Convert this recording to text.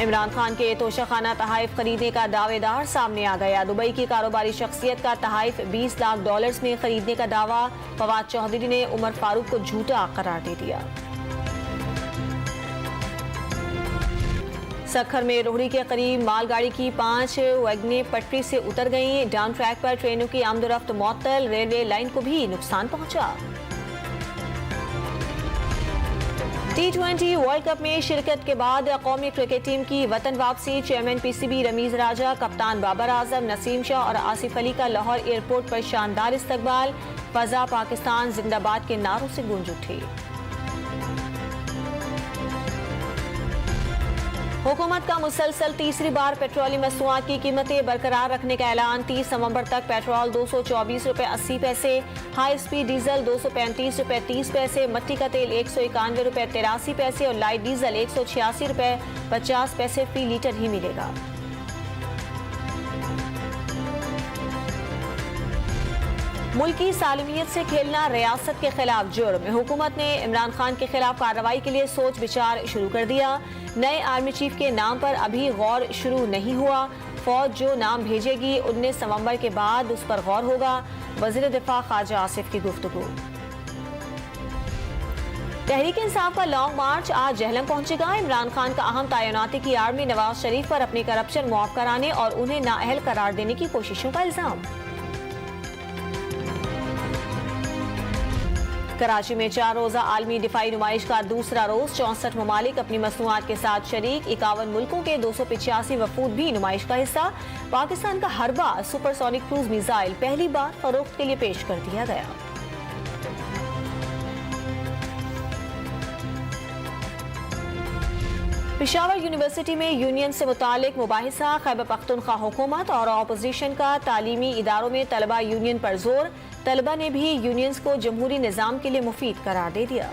इमरान खान के तोशाखाना तहाइफ खरीदने का दावेदार सामने आ गया। दुबई की कारोबारी शख्सियत का तहाइफ $20 लाख में खरीदने का दावा। फवाद चौधरी ने उमर फारूक को झूठा करार दे दिया। सखर में रोहड़ी के करीब मालगाड़ी की 5 वैगनें पटरी से उतर गईं। डाउन ट्रैक पर ट्रेनों की आमदोरफ्त मुअत्तल। रेलवे लाइन को भी नुकसान पहुंचा। T20 वर्ल्ड कप में शिरकत के बाद कौमी क्रिकेट टीम की वतन वापसी। चेयरमैन PCB रमीज राजा, कप्तान बाबर आजम, नसीम शाह और आसिफ अली का लाहौर एयरपोर्ट पर शानदार इस्तकबाल। फजा पाकिस्तान जिंदाबाद के नारों से गूंज उठी। हुकूमत का मुसलसल तीसरी बार पेट्रोलियम मसनूआत की कीमतें बरकरार रखने का ऐलान। 30 नवंबर तक पेट्रोल ₹224.80, हाई स्पीड डीजल ₹235.30, मट्टी का तेल ₹191.83 और लाइट डीजल ₹186.50 फी लीटर ही मिलेगा। मुल्की सालमियत से खेलना रियासत के खिलाफ जुर्म। हुकूमत ने इमरान खान के खिलाफ कार्रवाई के लिए सोच विचार शुरू कर दिया। नए आर्मी चीफ के नाम पर अभी गौर शुरू नहीं हुआ। फौज जो नाम भेजेगी 19 नवंबर के बाद उस पर गौर होगा। वजीर दिफा ख्वाजा आसिफ की गुफ्तगू। तहरीक इंसाफ का लॉन्ग मार्च आज जहलम पहुंचेगा। इमरान खान का अहम तैनाती की आर्मी नवाज शरीफ पर अपनी करप्शन मुआफ कराने और उन्हें नाअहल करार देने की कोशिशों का इल्जाम। कराची में 4 रोजा आलमी दिफाई नुमाइश का दूसरा रोज। 64 ममालिक अपनी मसनूआत के साथ शरीक। 51 मुल्कों के 285 वफूद भी नुमाइश का हिस्सा। पाकिस्तान का हरबा सुपरसोनिक क्रूज मिसाइल पहली बार फरोख्त के लिए पेश कर दिया गया। पेशावर यूनिवर्सिटी में यूनियन से मुतालिक मुबाहिसा। खैबर पख्तूनख्वा हुकूमत और अपोजिशन का तालीमी इदारों में तलबा यूनियन पर जोर। तलबा ने भी यूनियंस को जमहूरी निज़ाम के लिए मुफीद करार दे दिया।